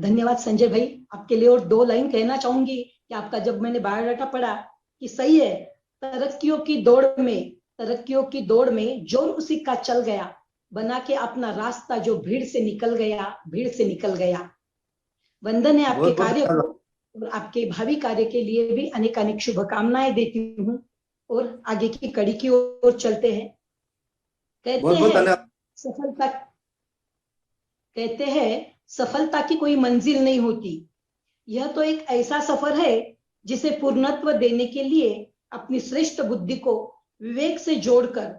धन्यवाद संजय भाई, आपके लिए और 2 लाइन कहना चाहूंगी कि आपका जब मैंने बायोडाटा पढ़ा कि सही है, तरक्कियों की दौड़ में जो उसी का चल गया, बना के अपना रास्ता जो भीड़ से निकल गया। वंदन है आपके कार्य को और आपके भावी कार्य के लिए भी अनेक अनेक शुभकामनाएं देती हूँ। और आगे की कड़ी की ओर चलते हैं। कहते हैं सफलता की कोई मंजिल नहीं होती, यह तो एक ऐसा सफर है जिसे पूर्णत्व देने के लिए अपनी श्रेष्ठ बुद्धि को विवेक से जोड़कर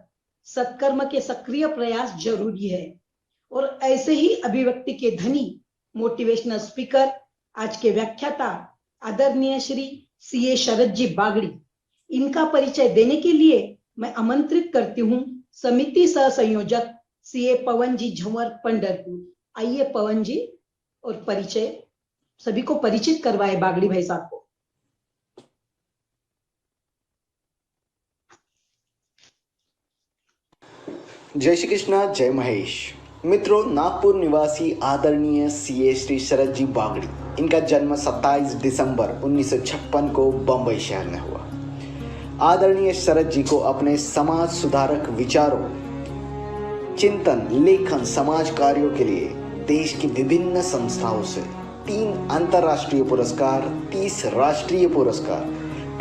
सत्कर्म के सक्रिय प्रयास जरूरी है। और ऐसे ही अभिव्यक्ति के धनी मोटिवेशनल स्पीकर, आज के व्याख्याता आदरणीय श्री सीए शरद जी बागड़ी, इनका परिचय देने के लिए मैं आमंत्रित करती हूँ समिति सह संयोजक सीए पवन जी झंवर पंढरपुर। आइए पवन जी, और परिचय सभी को परिचित करवाए बागड़ी भाई साहब को। जय श्री कृष्णा, जय महेश। मित्रों, नागपुर निवासी आदरणीय सीए श्री शरद जी बागड़ी, इनका जन्म 27 दिसंबर 1956 को बंबई शहर में हुआ। आदरणीय शरद जी को अपने समाज सुधारक विचारों, चिंतन, लेखन, समाज कार्यों के लिए देश की विभिन्न संस्थाओं से 3 अंतर्राष्ट्रीय पुरस्कार, 30 राष्ट्रीय पुरस्कार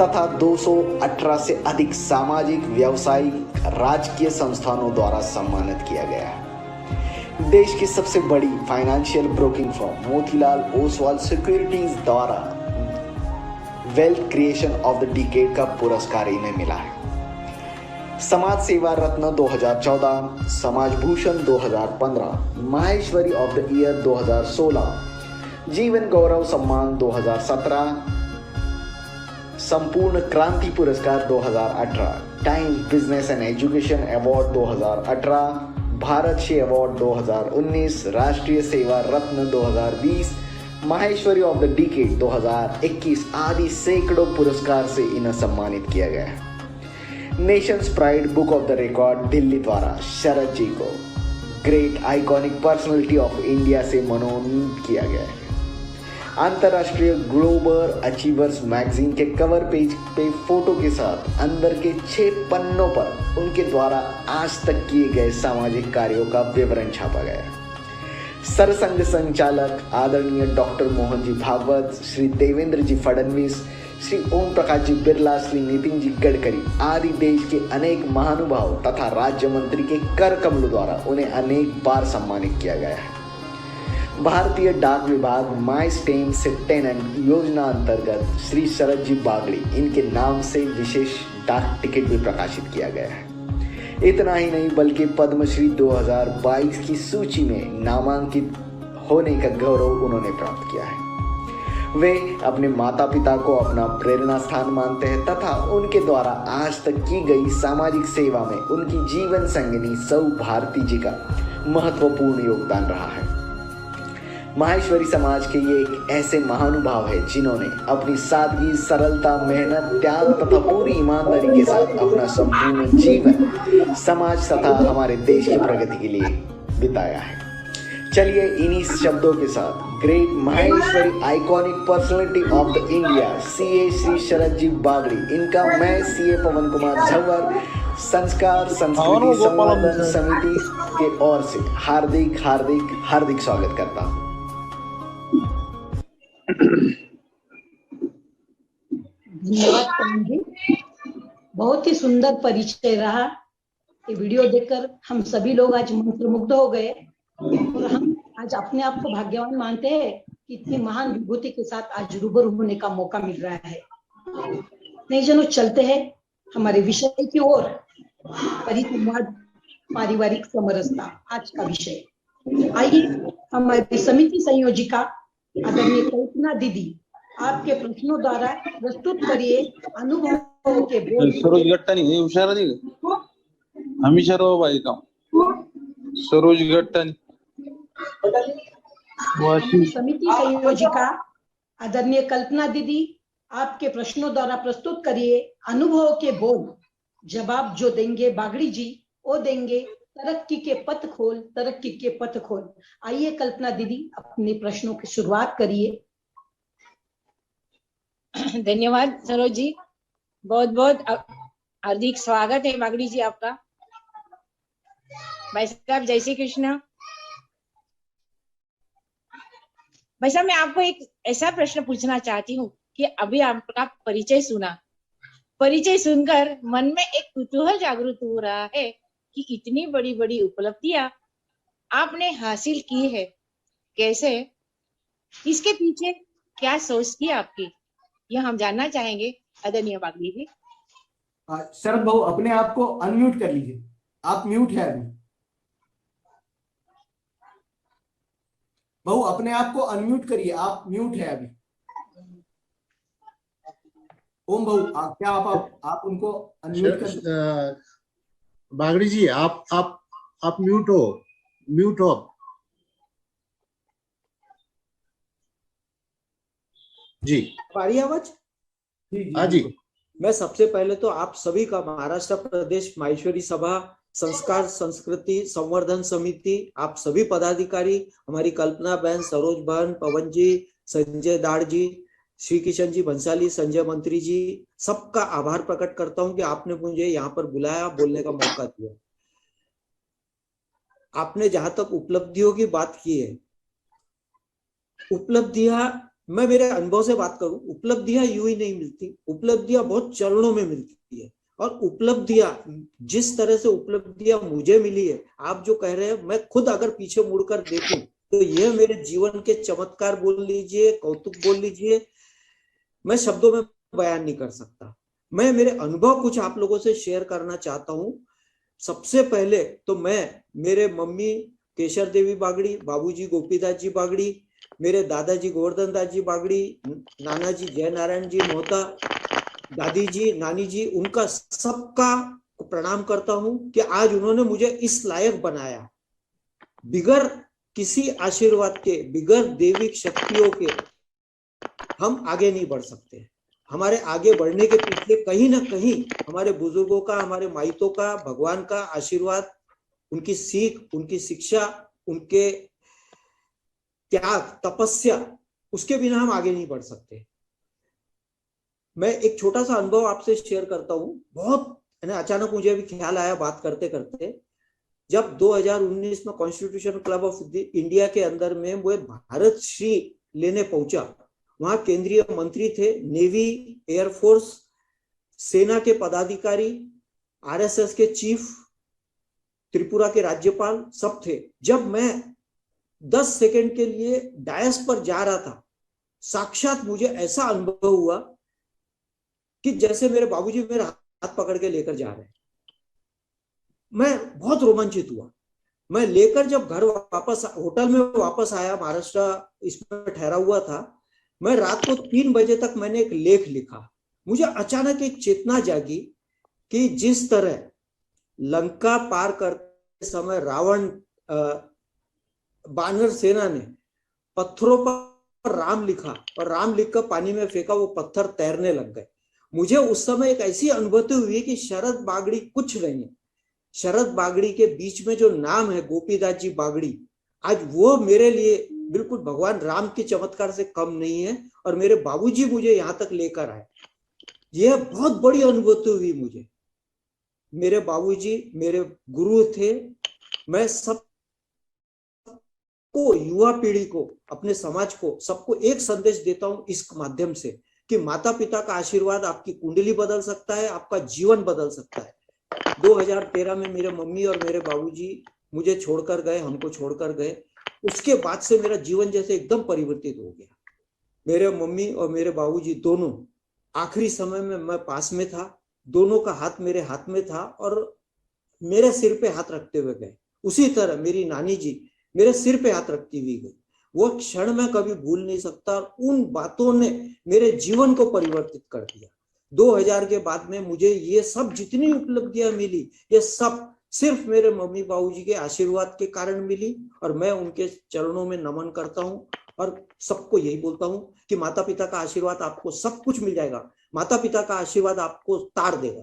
तथा 218 से अधिक सामाजिक, व्यावसायिक, राजकीय संस्थानों द्वारा सम्मानित किया गया है। देश की सबसे बड़ी financial broking firm Motilal Oswal securities द्वारा wealth creation of the decade का पुरस्कार इन्हें मिला है। समाज सेवा रत्न 2014, समाज Bhushan 2015, Maheshwari of the year 2016, जीवन गौरव सम्मान 2017, संपूर्ण क्रांति पुरस्कार 2018, times business and education award 2018, Bharat Shri award 2019, राष्ट्रीय सेवा रत्न 2020, माहेश्वरी ऑफ द डिकेड 2021 आदि सैकड़ों पुरस्कार से इन्हें सम्मानित किया गया है। Nations pride book of the record Delhi द्वारा शरद जी को great iconic personality of India से मनोनीत किया गया है। अंतर्राष्ट्रीय ग्लोबल अचीवर्स मैगजीन के कवर पेज पे फोटो के साथ अंदर के 6 पन्नों पर उनके द्वारा आज तक किए गए सामाजिक कार्यों का विवरण छापा गया है। सरसंघ संचालक आदरणीय डॉक्टर मोहन जी भागवत, श्री देवेंद्र जी फडणवीस, श्री ओम प्रकाश जी बिरला, श्री नितिन जी गडकरी आदि देश के अनेक महानुभाव तथा राज्य मंत्री के कर कमलों द्वारा उन्हें अनेक बार सम्मानित किया गया है। भारतीय डाक विभाग माई स्टेम से टेनेंट योजना अंतर्गत श्री शरद जी बागड़ी, इनके नाम से विशेष डाक टिकट भी प्रकाशित किया गया है। इतना ही नहीं बल्कि पद्मश्री 2022 की सूची में नामांकित होने का गौरव उन्होंने प्राप्त किया है। वे अपने माता पिता को अपना प्रेरणा स्थान मानते हैं तथा उनके द्वारा आज तक की गई सामाजिक सेवा में उनकी जीवन संगिनी सौ भारती जी का महत्वपूर्ण योगदान रहा है। माहेश्वरी समाज के ये एक ऐसे महानुभाव है जिन्होंने अपनी सादगी, सरलता, मेहनत, त्याग तथा पूरी ईमानदारी के साथ अपना संपूर्ण जीवन समाज तथा हमारे देश की प्रगति के लिए बिताया है। चलिए इन्हीं शब्दों के साथ great Maheshwari iconic personality of the India CA Shri Sharad ji Bagri, इनका मैं सीए पवन कुमार झंवर संस्कार संस्कृति संवर्धन समिति के ओर से हार्दिक हार्दिक हार्दिक स्वागत करता हूँ। धन्यवाद पवन जी, बहुत ही सुंदर परिचय रहा। ये वीडियो देखकर हम सभी लोग आज मंत्रमुग्ध हो गए और हम आज अपने आप को भाग्यवान मानते हैं कि इतनी महान विभूति के साथ आज रूबरू होने का मौका मिल रहा है। नहीं जनों, चलते हैं हमारे विषय की ओर। परिसंवाद, पारिवारिक समरसता आज का विषय। आइए हमारी समिति संयोजिका आदरणीय कल्पना दीदी आपके प्रश्नों द्वारा प्रस्तुत करिए अनुभवों के बोल। सरोज गट्टानी हुशार हमेशा रहो भाई का सरोज गट्टानी। समिति संयोजिका आदरणीय कल्पना दीदी आपके प्रश्नों द्वारा प्रस्तुत करिए अनुभवों के बोल। जवाब जो देंगे बागड़ी जी वो देंगे तरक्की के पथ खोल, तरक्की के पथ खोल। आइए कल्पना दीदी, अपने प्रश्नों की शुरुआत करिए। धन्यवाद सरोज जी, बहुत बहुत हार्दिक स्वागत है बागड़ी जी आपका। भाई साहब जय श्री कृष्ण। भाई साहब मैं आपको एक ऐसा प्रश्न पूछना चाहती हूँ कि अभी आपका परिचय सुना, परिचय सुनकर मन में एक कुतूहल जागृत हो रहा है कि इतनी बड़ी बड़ी उपलब्धियां आपने हासिल की है, कैसे, इसके पीछे क्या सोच थी आपकी, यह हम जानना चाहेंगे आदरणीय बागड़ी जी। शरद भाऊ अपने आप को अनम्यूट कर लीजिए, आप म्यूट है अभी। भाऊ अपने आप को अनम्यूट करिए, आप म्यूट है अभी। ओम भाऊ क्या आप उनको अनम्यूट कर। बागड़ी जी आप म्यूट हो, म्यूट हो जी। हमारी आवाज? हाँ जी। मैं सबसे पहले तो आप सभी का महाराष्ट्र प्रदेश माहेश्वरी सभा संस्कार संस्कृति संवर्धन समिति, आप सभी पदाधिकारी, हमारी कल्पना बहन, सरोज बहन, पवन जी, संजय दाड़ जी, श्री किशन जी भंसाली, संजय मंत्री जी, सबका आभार प्रकट करता हूं कि आपने मुझे यहाँ पर बुलाया, बोलने का मौका दिया। आपने जहां तक उपलब्धियों की बात की है, उपलब्धियां, मैं मेरे अनुभव से बात करूं, उपलब्धियां यूं ही नहीं मिलती, उपलब्धियां बहुत चरणों में मिलती है। और उपलब्धियां, जिस तरह से उपलब्धियां मुझे मिली है, आप जो कह रहे हैं, मैं खुद अगर पीछे मुड़कर देखूं तो ये मेरे जीवन के चमत्कार बोल लीजिए, कौतुक बोल लीजिए, मैं शब्दों में बयान नहीं कर सकता। मैं मेरे अनुभव कुछ आप लोगों से शेयर करना चाहता हूं। सबसे पहले तो मैं, मेरे मम्मी केशर देवी बागड़ी, बाबूजी गोपीदास जी बागड़ी, मेरे दादाजी गोवर्धन दास जी बागड़ी, नानाजी जय नारायण जी मोहता, दादी जी, नानी जी, उनका सबका प्रणाम करता हूं कि आज उन्होंने मुझे इस लायक बनाया। बिगर किसी आशीर्वाद के, बिगर देविक शक्तियों के हम आगे नहीं बढ़ सकते। हमारे आगे बढ़ने के पीछे कहीं ना कहीं हमारे बुजुर्गों का, हमारे माइतों का, भगवान का आशीर्वाद, उनकी सीख, उनकी शिक्षा, उनके त्याग, तपस्या, उसके बिना हम आगे नहीं बढ़ सकते। मैं एक छोटा सा अनुभव आपसे शेयर करता हूं। बहुत अचानक मुझे भी ख्याल आया बात करते करते, जब 2019 में कॉन्स्टिट्यूशन क्लब ऑफ इंडिया के अंदर में वो भारत श्री लेने पहुंचा, वहां केंद्रीय मंत्री थे, नेवी, एयरफोर्स, सेना के पदाधिकारी, आरएसएस के चीफ, त्रिपुरा के राज्यपाल, सब थे। जब मैं 10 सेकंड के लिए डायस पर जा रहा था, साक्षात मुझे ऐसा अनुभव हुआ कि जैसे मेरे बाबूजी मेरा हाथ पकड़ के लेकर जा रहे हैं। मैं बहुत रोमांचित हुआ। मैं लेकर जब घर वापस, होटल में वापस आया, महाराष्ट्र इसमें ठहरा हुआ था, मैं रात को 3 बजे तक मैंने एक लेख लिखा। मुझे अचानक एक चेतना जागी कि जिस तरह लंका पार करते समय रावण, बानर सेना ने पत्थरों पर राम लिखा और राम लिखकर पानी में फेंका, वो पत्थर तैरने लग गए। मुझे उस समय एक ऐसी अनुभूति हुई कि शरद बागड़ी कुछ नहीं है। शरद बागड़ी के बीच में जो नाम है गोपीदास जी बागड़ी, आज वो मेरे लिए बिल्कुल भगवान राम के चमत्कार से कम नहीं है। और मेरे बाबूजी मुझे यहाँ तक लेकर आए, यह बहुत बड़ी अनुभूति हुई मुझे। मेरे बाबूजी मेरे गुरु थे। मैं सबको, युवा पीढ़ी को, अपने समाज को, सबको एक संदेश देता हूं इस माध्यम से कि माता पिता का आशीर्वाद आपकी कुंडली बदल सकता है, आपका जीवन बदल सकता है। 2013 में मेरे मम्मी और मेरे बाबूजी मुझे छोड़कर गए, हमको छोड़कर गए। उसके बाद से मेरा जीवन जैसे एकदम परिवर्तित हो गया। मेरे मम्मी और मेरे बाबूजी दोनों, आखिरी समय में मैं पास में था, दोनों का हाथ मेरे हाथ में था और मेरे सिर पे हाथ रखते हुए गए। उसी तरह मेरी नानी जी मेरे सिर पे हाथ रखती हुई गई। वो क्षण मैं कभी भूल नहीं सकता। उन बातों ने मेरे जीवन को परिवर्तित कर दिया। 2000 के बाद में मुझे ये सब जितनी उपलब्धियां मिली, ये सब सिर्फ मेरे मम्मी बाबूजी के आशीर्वाद के कारण मिली। और मैं उनके चरणों में नमन करता हूँ और सबको यही बोलता हूँ कि माता पिता का आशीर्वाद आपको सब कुछ मिल जाएगा, माता पिता का आशीर्वाद आपको तार देगा।